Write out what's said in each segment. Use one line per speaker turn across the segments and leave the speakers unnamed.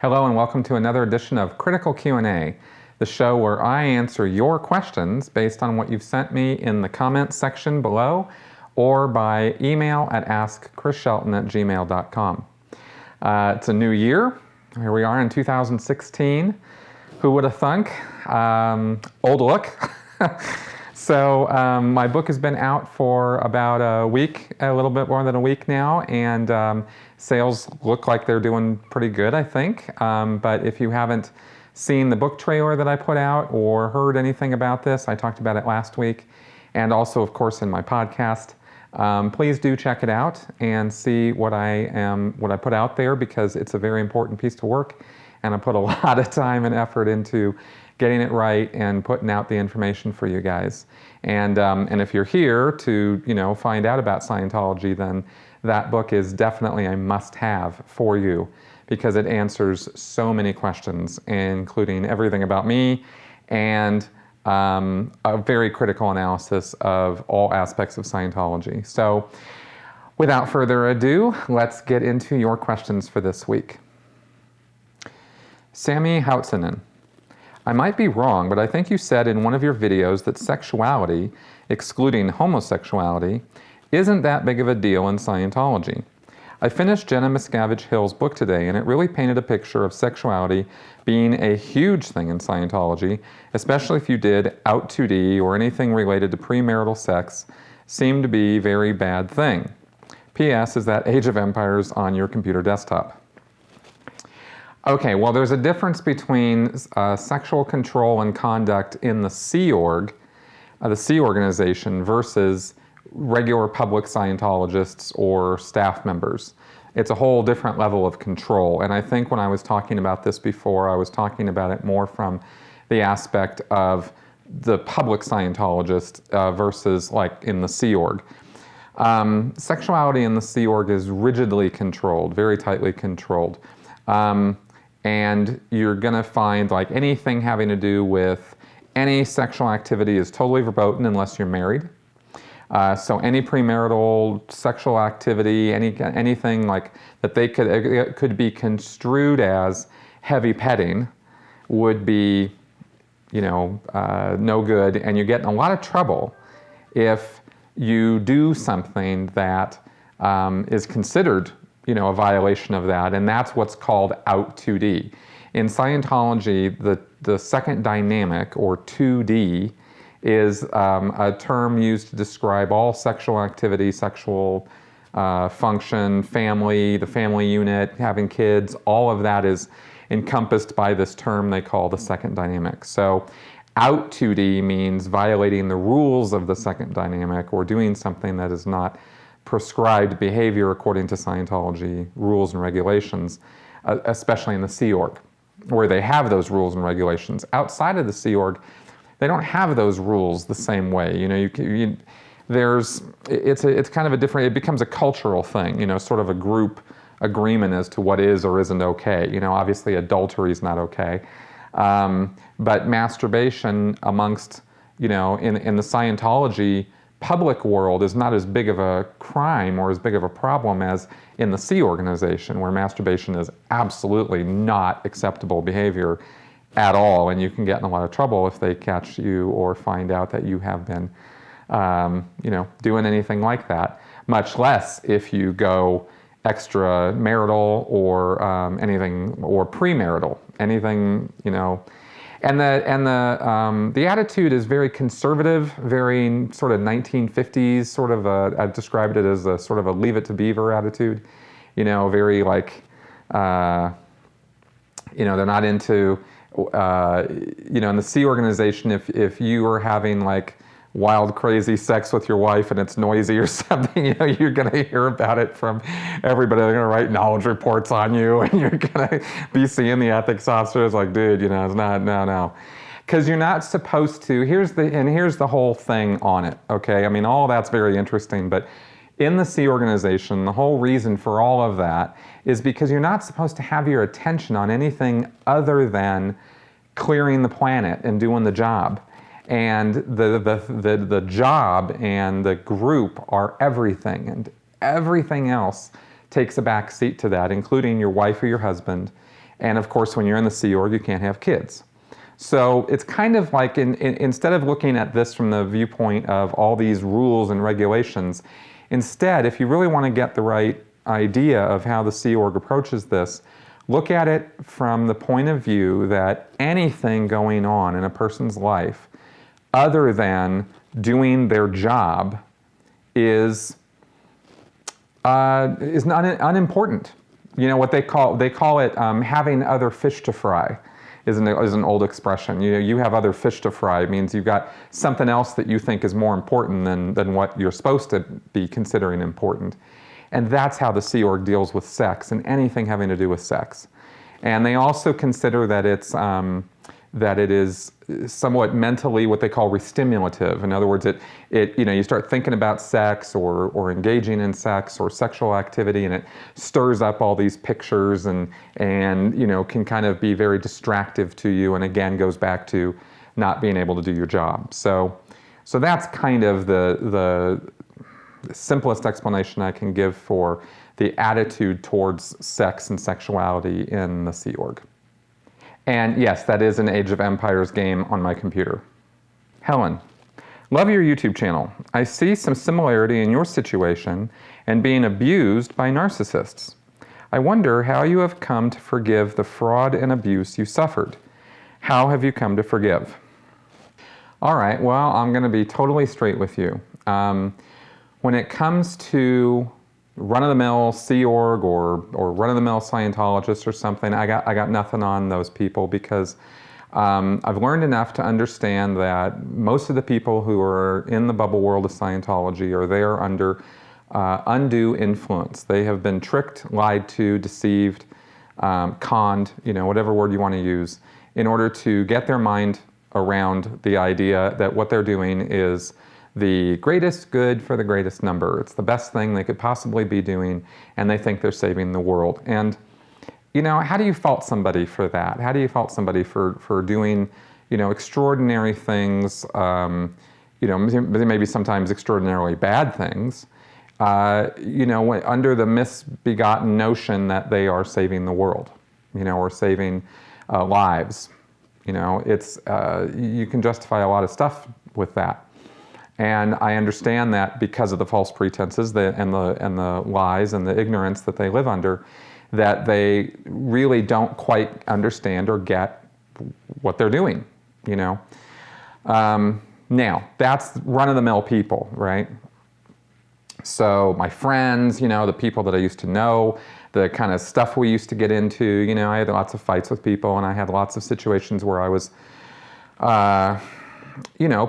Hello and welcome to another edition of Critical Q&A, the show where I answer your questions based on what you've sent me in the comments section below or by email at askchrisshelton@gmail.com. It's a new year. Here we are in 2016. Who would have thunk? Old look. So my book has been out for about a week, a little bit more than a week now, and sales look like they're doing pretty good, I think. But if you haven't seen the book trailer that I put out or heard anything about this, I talked about it last week, and also, of course, in my podcast. Please do check it out and see what I put out there, because it's a very important piece of work, and I put a lot of time and effort into getting it right and putting out the information for you guys. And if you're here to find out about Scientology, then that book is definitely a must-have for you, because it answers so many questions, including everything about me and a very critical analysis of all aspects of Scientology. So without further ado, let's get into your questions for this week. Sammy Houtsinen. I might be wrong, but I think you said in one of your videos that sexuality, excluding homosexuality, isn't that big of a deal in Scientology. I finished Jenna Miscavige Hill's book today, and it really painted a picture of sexuality being a huge thing in Scientology, especially if you did out 2D or anything related to premarital sex seemed to be a very bad thing. P.S. is that Age of Empires on your computer desktop. Okay, well, there's a difference between sexual control and conduct in the Sea Org, the Sea Organization, versus regular public Scientologists or staff members. It's a whole different level of control, and I think when I was talking about this before, I was talking about it more from the aspect of the public Scientologist versus like in the Sea Org. Sexuality in the Sea Org is rigidly controlled, very tightly controlled. And you're going to find like anything having to do with any sexual activity is totally verboten unless you're married. So any premarital sexual activity, anything like that they could be construed as heavy petting would be, no good, and you get in a lot of trouble if you do something that is considered a violation of that, and that's what's called out 2D. In Scientology, the second dynamic, or 2D, is a term used to describe all sexual activity, sexual function, family, the family unit, having kids. All of that is encompassed by this term they call the second dynamic. So out 2D means violating the rules of the second dynamic or doing something that is not prescribed behavior according to Scientology rules and regulations, especially in the Sea Org, where they have those rules and regulations. Outside of the Sea Org, they don't have those rules the same way. It's kind of a different, it becomes a cultural thing, sort of a group agreement as to what is or isn't okay. Obviously adultery is not okay. But masturbation amongst, in the Scientology public world is not as big of a crime or as big of a problem as in the Sea Organization, where masturbation is absolutely not acceptable behavior at all, and you can get in a lot of trouble if they catch you or find out that you have been, doing anything like that, much less if you go extramarital or anything, or premarital, anything, And the attitude is very conservative, very sort of 1950s, sort of I've described it as a sort of a Leave It to Beaver attitude, very like, they're not into, in the Sea Organization, if you are having like wild, crazy sex with your wife and it's noisy or something, you're going to hear about it from everybody. They're going to write knowledge reports on you, and you're going to be seeing the ethics officers like, dude, it's not, no. Because you're not supposed to, here's the whole thing on it, okay? I mean, all of that's very interesting, but in the Sea Organization, the whole reason for all of that is because you're not supposed to have your attention on anything other than clearing the planet and doing the job. And the job and the group are everything, and everything else takes a back seat to that, including your wife or your husband, And of course, when you're in the Sea Org, you can't have kids. So it's kind of like, instead of looking at this from the viewpoint of all these rules and regulations, instead, if you really want to get the right idea of how the Sea Org approaches this, look at it from the point of view that anything going on in a person's life other than doing their job is not unimportant. You know, what they call it having other fish to fry is an old expression. You know, you have other fish to fry. It means you've got something else that you think is more important than what you're supposed to be considering important. And that's how the Sea Org deals with sex and anything having to do with sex. And they also consider that it is somewhat mentally what they call restimulative. In other words, you start thinking about sex or engaging in sex or sexual activity, and it stirs up all these pictures and can kind of be very distractive to you, and again goes back to not being able to do your job. So that's kind of the simplest explanation I can give for the attitude towards sex and sexuality in the Sea Org. And yes, that is an Age of Empires game on my computer. Helen, love your YouTube channel. I see some similarity in your situation and being abused by narcissists. I wonder how you have come to forgive the fraud and abuse you suffered. How have you come to forgive? All right, well, I'm going to be totally straight with you. When it comes to run-of-the-mill Sea Org or run-of-the-mill Scientologists or something, I got nothing on those people, because I've learned enough to understand that most of the people who are in the bubble world of Scientology are there under undue influence. They have been tricked, lied to, deceived, conned, whatever word you want to use, in order to get their mind around the idea that what they're doing is the greatest good for the greatest number. It's the best thing they could possibly be doing, and they think they're saving the world. And, how do you fault somebody for that? How do you fault somebody for doing, extraordinary things, maybe sometimes extraordinarily bad things, under the misbegotten notion that they are saving the world, or saving lives. You can justify a lot of stuff with that. And I understand that because of the false pretenses and the lies and the ignorance that they live under, that they really don't quite understand or get what they're doing, Now, that's run-of-the-mill people, right? So my friends, the people that I used to know, the kind of stuff we used to get into, I had lots of fights with people, and I had lots of situations where I was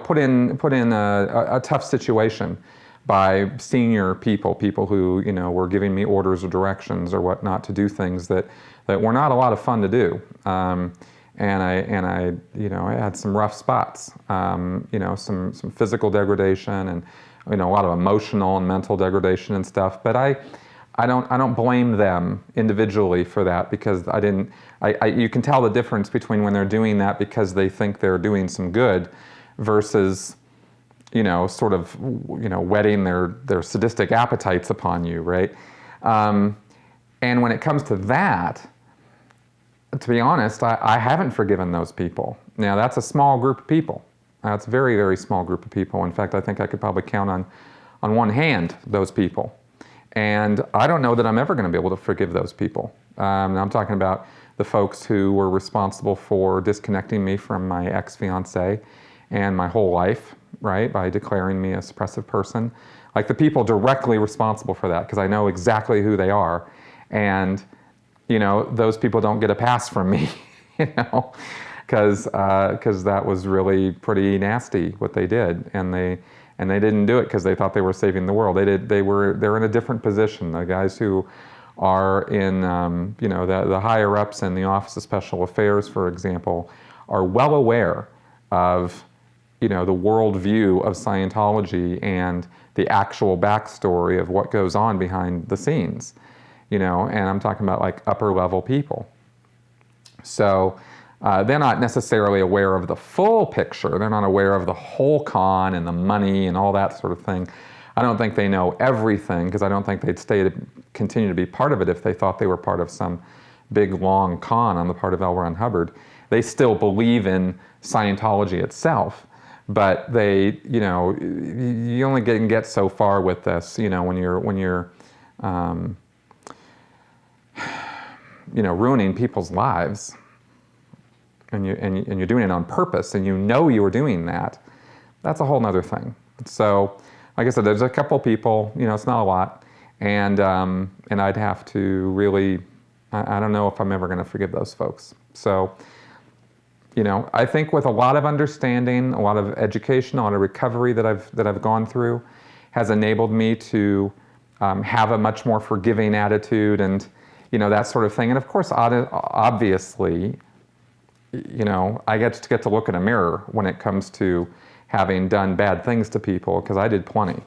put in a tough situation by senior people who, were giving me orders or directions or whatnot to do things that were not a lot of fun to do. And I had some rough spots, some physical degradation and, a lot of emotional and mental degradation and stuff. But I don't blame them individually for that, because you can tell the difference between when they're doing that because they think they're doing some good versus, sort of, whetting their sadistic appetites upon you, right? And when it comes to that, to be honest, I haven't forgiven those people. Now, that's a small group of people. That's a very, very small group of people. In fact, I think I could probably count on one hand those people. And I don't know that I'm ever going to be able to forgive those people. I'm talking about the folks who were responsible for disconnecting me from my ex-fiancée and my whole life, right, by declaring me a suppressive person. Like, the people directly responsible for that, because I know exactly who they are. And, those people don't get a pass from me, because that was really pretty nasty what they did. And they didn't do it because they thought they were saving the world. They're in a different position. The guys who are in, the higher ups in the Office of Special Affairs, for example, are well aware of, the worldview of Scientology and the actual backstory of what goes on behind the scenes, and I'm talking about like upper level people. So they're not necessarily aware of the full picture. They're not aware of the whole con and the money and all that sort of thing. I don't think they know everything, because I don't think they'd continue to be part of it if they thought they were part of some big, long con on the part of L. Ron Hubbard. They still believe in Scientology itself, but they, you know, you only can get so far with this, you know, when you're you know, ruining people's lives, and you're doing it on purpose, and you know you're doing that. That's a whole nother thing. So, like I said, there's a couple people, you know, it's not a lot, and I'd have to really, I don't know if I'm ever going to forgive those folks. So, you know, I think with a lot of understanding, a lot of education, a lot of recovery that I've gone through, has enabled me to have a much more forgiving attitude, and you know, that sort of thing. And of course, obviously, you know, I get to look in a mirror when it comes to having done bad things to people, because I did plenty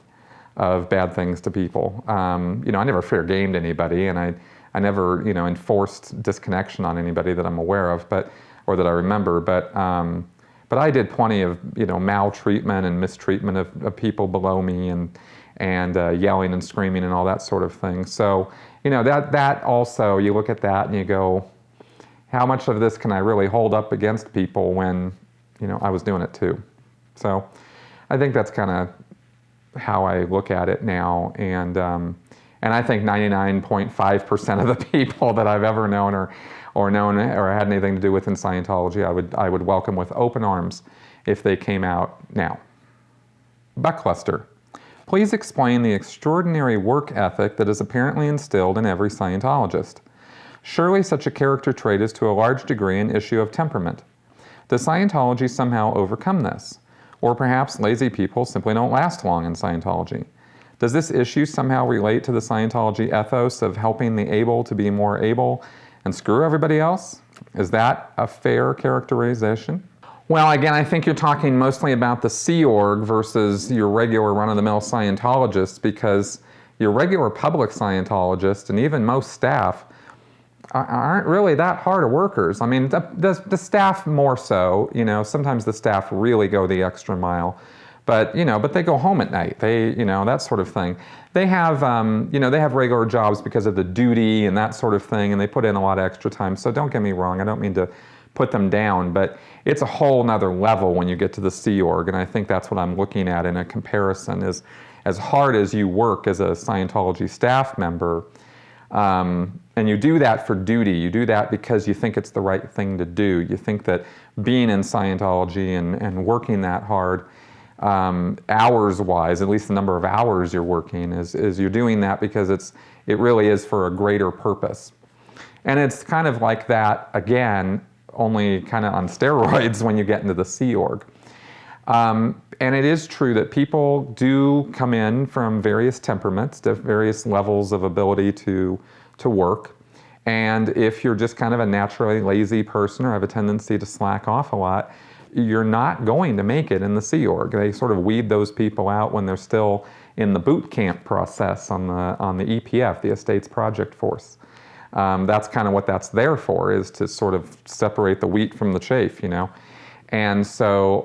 of bad things to people. You know, I never fair gamed anybody, and I never, you know, enforced disconnection on anybody that I'm aware of, or that I remember. But I did plenty of, you know, maltreatment and mistreatment of people below me, and yelling and screaming and all that sort of thing. So, you know, that also, you look at that and you go, how much of this can I really hold up against people when, you know, I was doing it too? So I think that's kind of how I look at it now. And I think 99.5% of the people that I've ever known or had anything to do with in Scientology, I would welcome with open arms if they came out now. Buckluster. Please explain the extraordinary work ethic that is apparently instilled in every Scientologist. Surely such a character trait is to a large degree an issue of temperament. Does Scientology somehow overcome this? Or perhaps lazy people simply don't last long in Scientology? Does this issue somehow relate to the Scientology ethos of helping the able to be more able and screw everybody else? Is that a fair characterization? Well, again, I think you're talking mostly about the Sea Org versus your regular run-of-the-mill Scientologists, because your regular public Scientologists and even most staff aren't really that hard of workers. I mean, the staff more so, you know, sometimes the staff really go the extra mile, but, you know, but they go home at night. They, you know, that sort of thing. They have, you know, they have regular jobs because of the duty and that sort of thing, and they put in a lot of extra time. So don't get me wrong, I don't mean to put them down, but it's a whole nother level when you get to the Sea Org, and I think that's what I'm looking at in a comparison, is as hard as you work as a Scientology staff member, and you do that for duty, you do that because you think it's the right thing to do. You think that being in Scientology and working that hard, hours-wise, at least the number of hours you're working, is you're doing that because it really is for a greater purpose. And it's kind of like that, again, only kind of on steroids when you get into the Sea Org. And it is true that people do come in from various temperaments, to various levels of ability to work. And if you're just kind of a naturally lazy person or have a tendency to slack off a lot, you're not going to make it in the Sea Org. They sort of weed those people out when they're still in the boot camp process on the EPF, the Estates Project Force. That's kind of what that's there for, is to sort of separate the wheat from the chaff, you know. And so,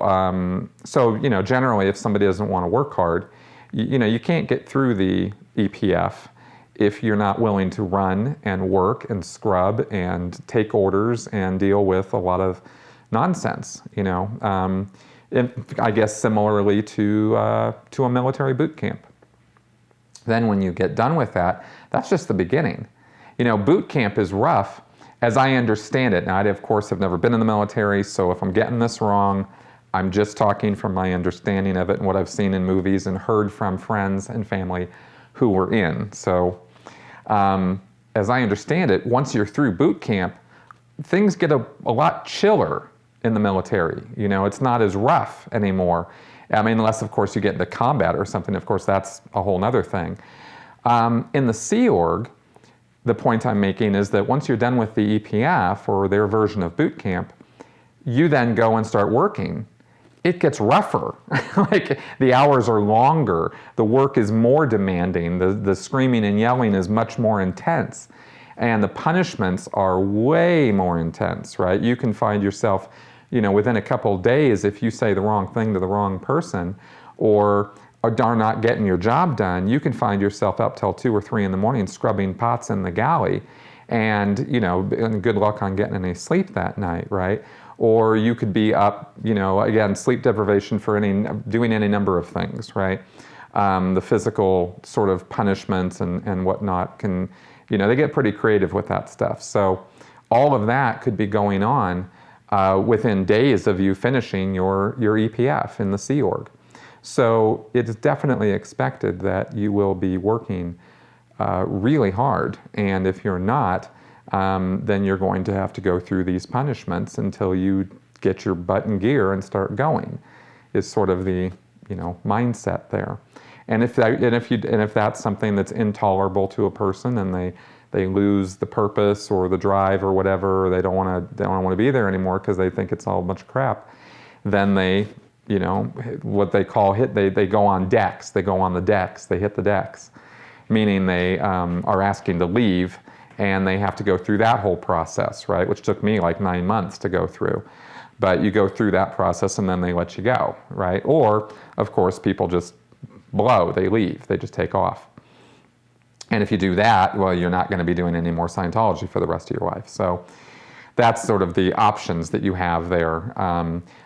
you know, generally, if somebody doesn't want to work hard, you know, you can't get through the EPF if you're not willing to run and work and scrub and take orders and deal with a lot of nonsense, you know. I guess similarly to a military boot camp. Then when you get done with that, that's just the beginning. You know, boot camp is rough, as I understand it. Now, I, of course, have never been in the military, so if I'm getting this wrong, I'm just talking from my understanding of it and what I've seen in movies and heard from friends and family who were in. So, as I understand it, once you're through boot camp, things get a lot chiller in the military. You know, it's not as rough anymore. I mean, unless, of course, you get into combat or something. Of course, that's a whole nother thing. In the Sea Org, the point I'm making is that once you're done with the EPF or their version of boot camp, you then go and start working. It gets rougher. Like, the hours are longer. The work is more demanding. The screaming and yelling is much more intense. And the punishments are way more intense, right? You can find yourself, you know, within a couple of days, if you say the wrong thing to the wrong person, or are not getting your job done, you can find yourself up till 2 or 3 in the morning scrubbing pots in the galley. and, you know, and good luck on getting any sleep that night, right? Or you could be up, you know, again, sleep deprivation for doing any number of things, right? The physical sort of punishments and whatnot can, you know, they get pretty creative with that stuff. So all of that could be going on within days of you finishing your EPF in the Sea Org. So it's definitely expected that you will be working really hard, and if you're not, then you're going to have to go through these punishments until you get your butt in gear and start going, is sort of the, you know, mindset there. And if that's something that's intolerable to a person, and they lose the purpose or the drive or whatever, or they don't want to be there anymore because they think it's all a bunch of crap, then they, you know, what they call they go on decks. They go on the decks. They hit the decks, meaning they are asking to leave, and they have to go through that whole process, right? Which took me like 9 months to go through. But you go through that process, and then they let you go, right? Or, of course, people just blow. They leave. They just take off. And if you do that, well, you're not going to be doing any more Scientology for the rest of your life. So that's sort of the options that you have there.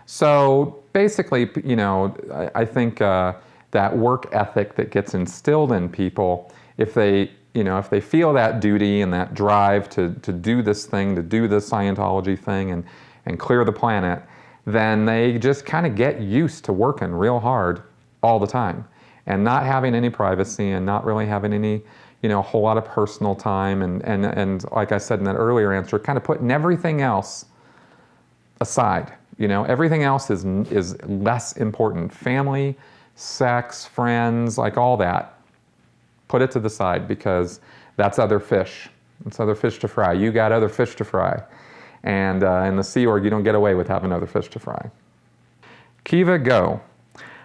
So basically, you know, I think that work ethic that gets instilled in people, if they feel that duty and that drive to do this thing, to do the Scientology thing and clear the planet, then they just kind of get used to working real hard all the time and not having any privacy and not really having any, you know, a whole lot of personal time, and like I said in that earlier answer, kind of putting everything else aside. You know, everything else is less important. Family, sex, friends, like all that. Put it to the side, because that's other fish. It's other fish to fry. You got other fish to fry. And in the Sea Org, you don't get away with having other fish to fry. Kiva Go.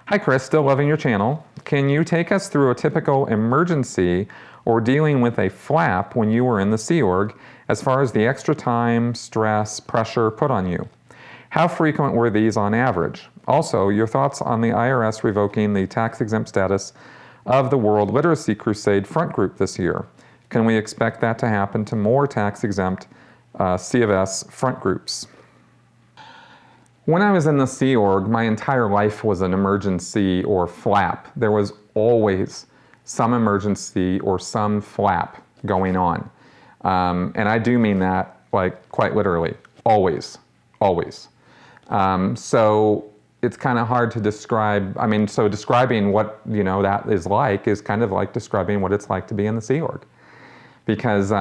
Hi Chris, still loving your channel. Can you take us through a typical emergency or dealing with a flap when you were in the Sea Org, as far as the extra time, stress, pressure put on you? How frequent were these on average? Also, your thoughts on the IRS revoking the tax-exempt status of the World Literacy Crusade front group this year. Can we expect that to happen to more tax-exempt C of S front groups? When I was in the Sea Org, my entire life was an emergency or flap. There was always some emergency or some flap going on. And I do mean that, like, quite literally. Always. Always. So it's kind of hard to describe. I mean, so describing what, you know, that is kind of like describing what it's like to be in the Sea Org. Because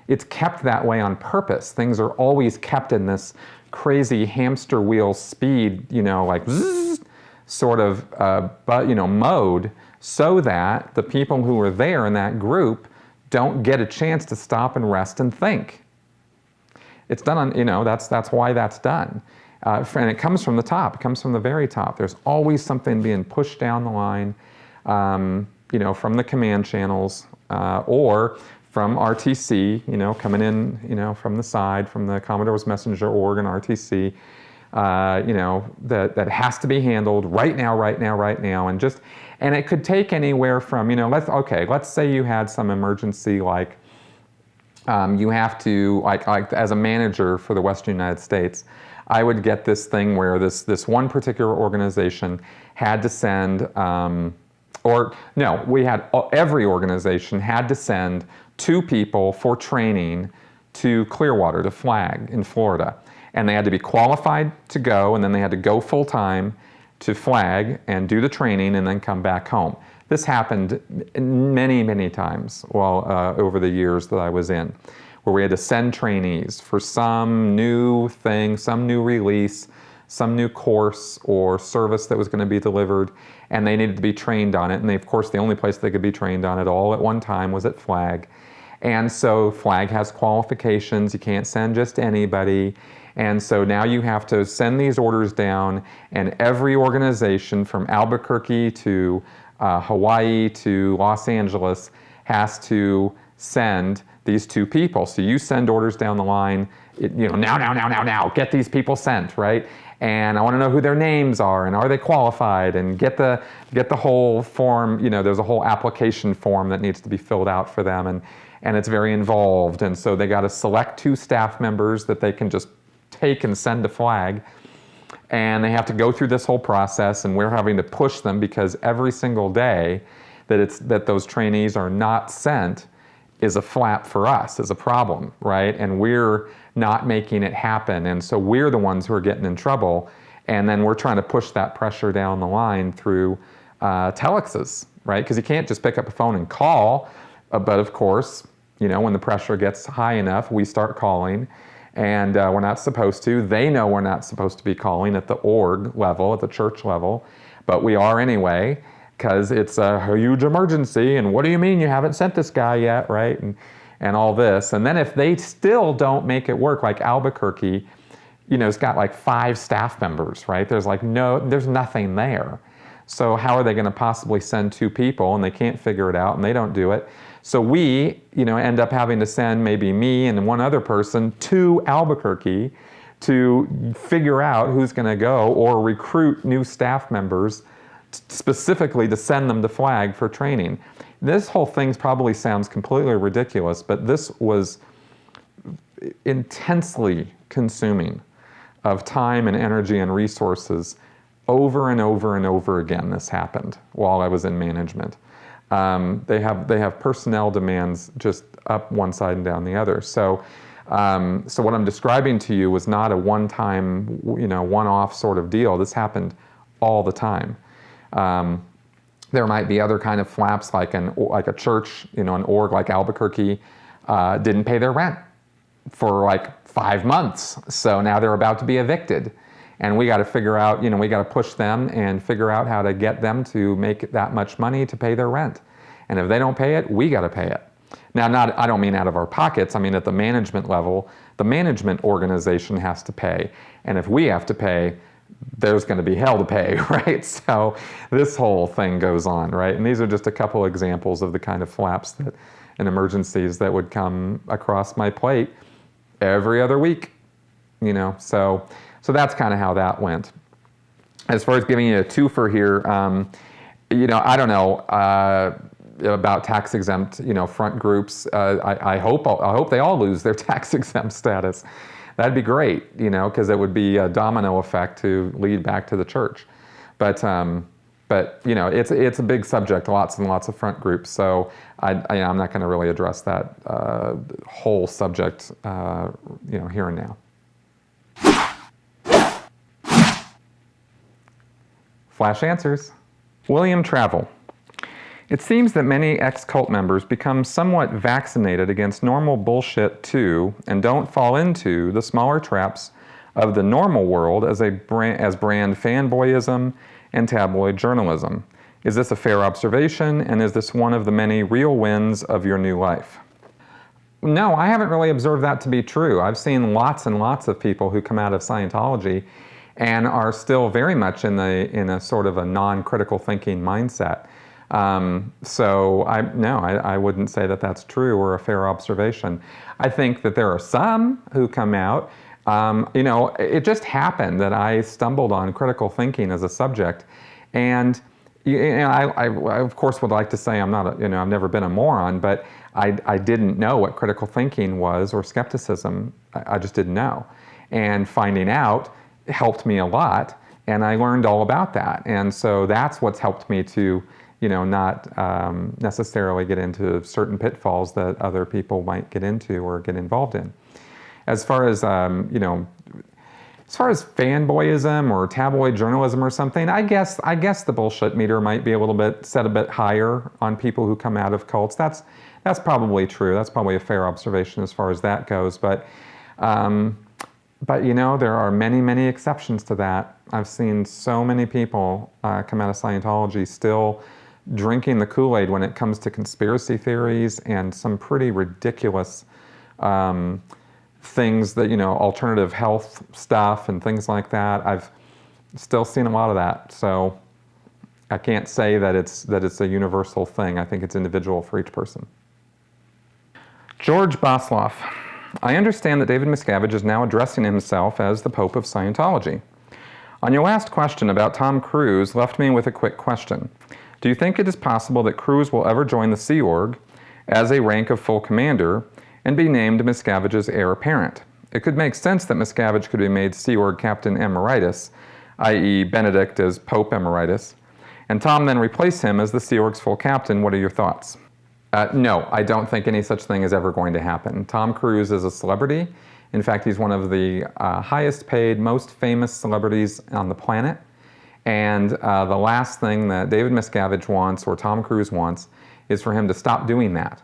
it's kept that way on purpose. Things are always kept in this crazy hamster wheel speed, you know, like zzz, sort of, you know, mode, so that the people who are there in that group don't get a chance to stop and rest and think. It's done on, you know, that's why that's done. And it comes from the top. It comes from the very top. There's always something being pushed down the line, you know, from the command channels or from RTC, you know, coming in, you know, from the side, from the Commodore's Messenger org and RTC, you know, that has to be handled right now, and it could take anywhere from, you know, let's say you had some emergency, like you have to, like as a manager for the Western United States, I would get this thing where this one particular organization had to send, every organization had to send 2 people for training to Clearwater, to Flag in Florida. And they had to be qualified to go, and then they had to go full time to Flag and do the training and then come back home. This happened many, many times over the years that I was in, where we had to send trainees for some new thing, some new release, some new course or service that was going to be delivered, and they needed to be trained on it. And of course, the only place they could be trained on it all at one time was at Flag. And so Flag has qualifications. You can't send just anybody. And so now you have to send these orders down, and every organization from Albuquerque to Hawaii to Los Angeles has to send these 2 people. So you send orders down the line, you know, now, get these people sent, right? And I want to know who their names are, and are they qualified, and get the whole form, you know, there's a whole application form that needs to be filled out for them, and and it's very involved, and so they got to select 2 staff members that they can just take and send a flag, and they have to go through this whole process, and we're having to push them because every single day that those trainees are not sent is a flap for us, is a problem, right? And we're not making it happen, and so we're the ones who are getting in trouble, and then we're trying to push that pressure down the line through telexes, right? Because you can't just pick up a phone and call, but of course, you know, when the pressure gets high enough, we start calling, and we're not supposed to. They know we're not supposed to be calling at the org level, at the church level, but we are anyway, because it's a huge emergency, and what do you mean you haven't sent this guy yet, right? And all this. And then if they still don't make it work, like Albuquerque, you know, it's got like 5 staff members, right? There's nothing there. So how are they going to possibly send 2 people, and they can't figure it out, and they don't do it? So we, you know, end up having to send maybe me and one other person to Albuquerque to figure out who's going to go, or recruit new staff members specifically to send them to flag for training. This whole thing probably sounds completely ridiculous, but this was intensely consuming of time and energy and resources. Over and over and over again this happened while I was in management. They have personnel demands just up one side and down the other. So what I'm describing to you was not a one-time, you know, one-off sort of deal. This happened all the time. There might be other kind of flaps, like a church, you know, an org like Albuquerque didn't pay their rent for like 5 months. So now they're about to be evicted. And we got to figure out, you know, we got to push them and figure out how to get them to make that much money to pay their rent. And if they don't pay it, we got to pay it. Now, I don't mean out of our pockets. I mean at the management level, the management organization has to pay. And if we have to pay, there's going to be hell to pay, right? So this whole thing goes on, right? And these are just a couple examples of the kind of flaps and emergencies that would come across my plate every other week, you know. So that's kind of how that went. As far as giving you a twofer here, you know, I don't know about tax-exempt, you know, front groups. I hope they all lose their tax-exempt status. That'd be great, you know, because it would be a domino effect to lead back to the church. But you know, it's a big subject, lots and lots of front groups. So I'm not going to really address that whole subject, you know, here and now. Flash answers. William Travel. It seems that many ex-cult members become somewhat vaccinated against normal bullshit too, and don't fall into the smaller traps of the normal world as brand fanboyism and tabloid journalism. Is this a fair observation, and is this one of the many real wins of your new life? No, I haven't really observed that to be true. I've seen lots and lots of people who come out of Scientology and are still very much in a sort of a non-critical thinking mindset. So I wouldn't say that that's true or a fair observation. I think that there are some who come out. You know, it just happened that I stumbled on critical thinking as a subject, and you know, I of course would like to say I'm not, you know, I've never been a moron, but I didn't know what critical thinking was, or skepticism. I just didn't know, and finding out helped me a lot, and I learned all about that, and so that's what's helped me to, you know, not necessarily get into certain pitfalls that other people might get into or get involved in. As far as you know, as far as fanboyism or tabloid journalism or something, I guess the bullshit meter might be a little bit set a bit higher on people who come out of cults. That's probably true. That's probably a fair observation as far as that goes. But you know, there are many exceptions to that. I've seen so many people come out of Scientology still drinking the Kool-Aid when it comes to conspiracy theories and some pretty ridiculous things that, you know, alternative health stuff and things like that. I've still seen a lot of that. So I can't say that it's a universal thing. I think it's individual for each person. George Bosloff. I understand that David Miscavige is now addressing himself as the Pope of Scientology. On your last question about Tom Cruise left me with a quick question. Do you think it is possible that Cruise will ever join the Sea Org? as a rank of full commander and be named Miscavige's heir apparent. It could make sense that Miscavige could be made Sea Org Captain Emeritus, i.e. Benedict as Pope Emeritus, and Tom then replace him as the Sea Org's full captain. What are your thoughts? No, I don't think any such thing is ever going to happen. Tom Cruise is a celebrity. In fact, he's one of the highest paid, most famous celebrities on the planet. And the last thing that David Miscavige wants, or Tom Cruise wants, is for him to stop doing that.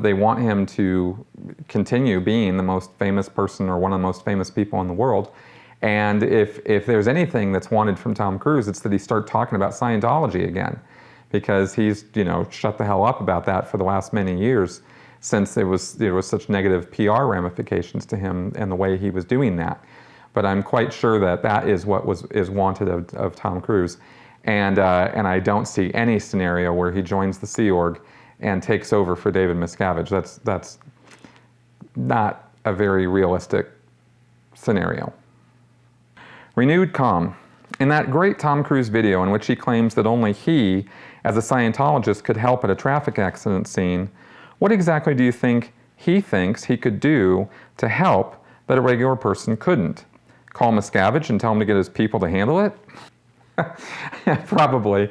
They want him to continue being the most famous person or one of the most famous people in the world. And if there's anything that's wanted from Tom Cruise, it's that he start talking about Scientology again, because he's shut the hell up about that for the last many years, since there was such negative PR ramifications to him and the way he was doing that. But I'm quite sure that that is what is wanted of Tom Cruise, and I don't see any scenario where he joins the Sea Org and takes over for David Miscavige. That's not a very realistic scenario. Renewed calm. In that great Tom Cruise video in which he claims that only he, as a Scientologist, could help at a traffic accident scene, what exactly do you think he thinks he could do to help that a regular person couldn't? Call Miscavige and tell him to get his people to handle it? Probably.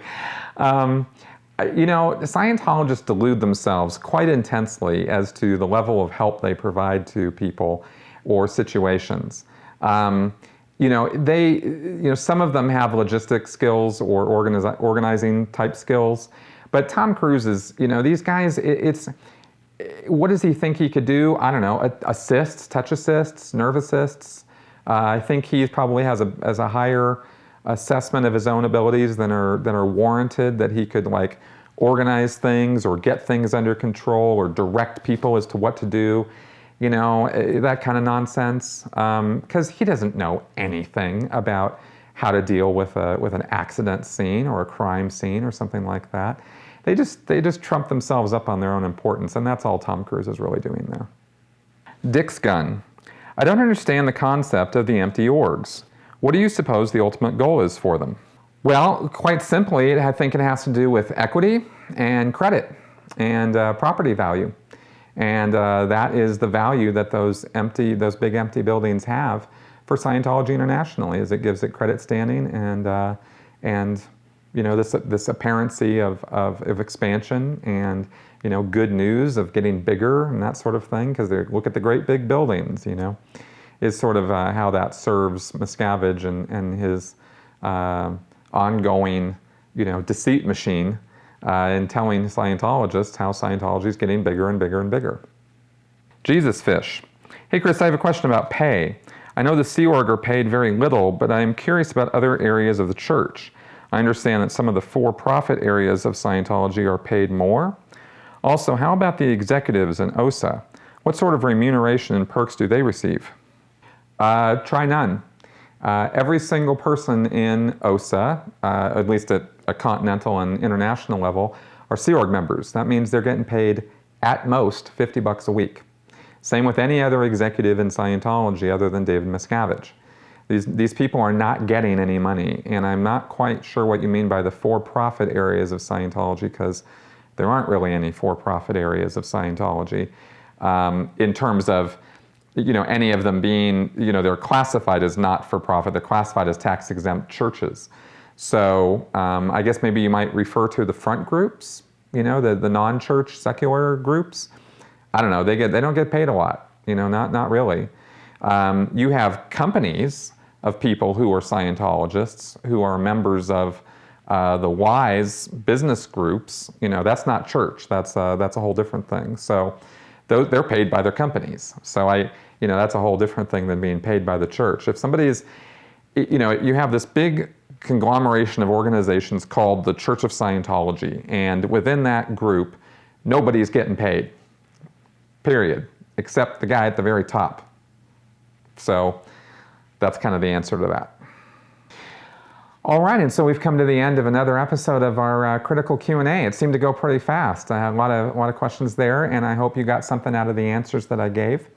Scientologists delude themselves quite intensely as to the level of help they provide to people or situations. Some of them have logistic skills or organizing type skills, but Tom Cruise is, these guys, what does he think he could do? I don't know, assists, touch assists, nerve assists. I think he probably has a higher assessment of his own abilities than are warranted, that he could organize things or get things under control or direct people as to what to do. That kind of nonsense, because he doesn't know anything about how to deal with an accident scene or a crime scene or something like that. They just trump themselves up on their own importance, and that's all Tom Cruise is really doing there. Dick's gun. I don't understand the concept of the empty orgs. What do you suppose the ultimate goal is for them? Well, quite simply, I think it has to do with equity and credit and property value. And that is the value that those big empty buildings have for Scientology internationally, is it gives it credit standing and this apparency of expansion and good news of getting bigger and that sort of thing, because they look at the great big buildings, is sort of how that serves Miscavige and his ongoing deceit machine. And telling Scientologists how Scientology is getting bigger and bigger and bigger. Jesus Fish. Hey Chris, I have a question about pay. I know the Sea Org are paid very little, but I am curious about other areas of the church. I understand that some of the for-profit areas of Scientology are paid more. Also, how about the executives in OSA? What sort of remuneration and perks do they receive? Try none. Every single person in OSA, at least at a continental and international level, are Sea Org members. That means they're getting paid at most $50 a week. Same with any other executive in Scientology other than David Miscavige. These people are not getting any money, and I'm not quite sure what you mean by the for-profit areas of Scientology, because there aren't really any for-profit areas of Scientology in terms of any of them being, they're classified as not-for-profit, they're classified as tax-exempt churches. So I guess maybe you might refer to the front groups, the non-church secular groups. I don't know, they don't get paid a lot, not really. You have companies of people who are Scientologists, who are members of the WISE business groups. That's not church, that's a whole different thing. So they're paid by their companies. So that's a whole different thing than being paid by the church. If somebody's, you have this big conglomeration of organizations called the Church of Scientology, and within that group, nobody's getting paid, period, except the guy at the very top. So that's kind of the answer to that. All right, and so we've come to the end of another episode of our critical Q&A. It seemed to go pretty fast. I had a lot of questions there, and I hope you got something out of the answers that I gave.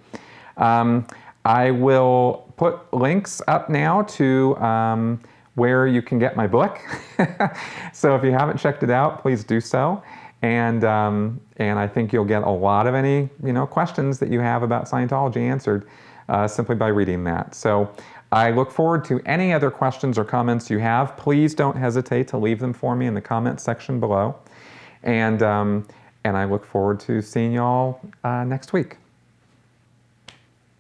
I will put links up now to where you can get my book. So if you haven't checked it out, please do so. and I think you'll get a lot of any questions that you have about Scientology answered simply by reading that. So I look forward to any other questions or comments you have. Please don't hesitate to leave them for me in the comments section below, and I look forward to seeing y'all next week.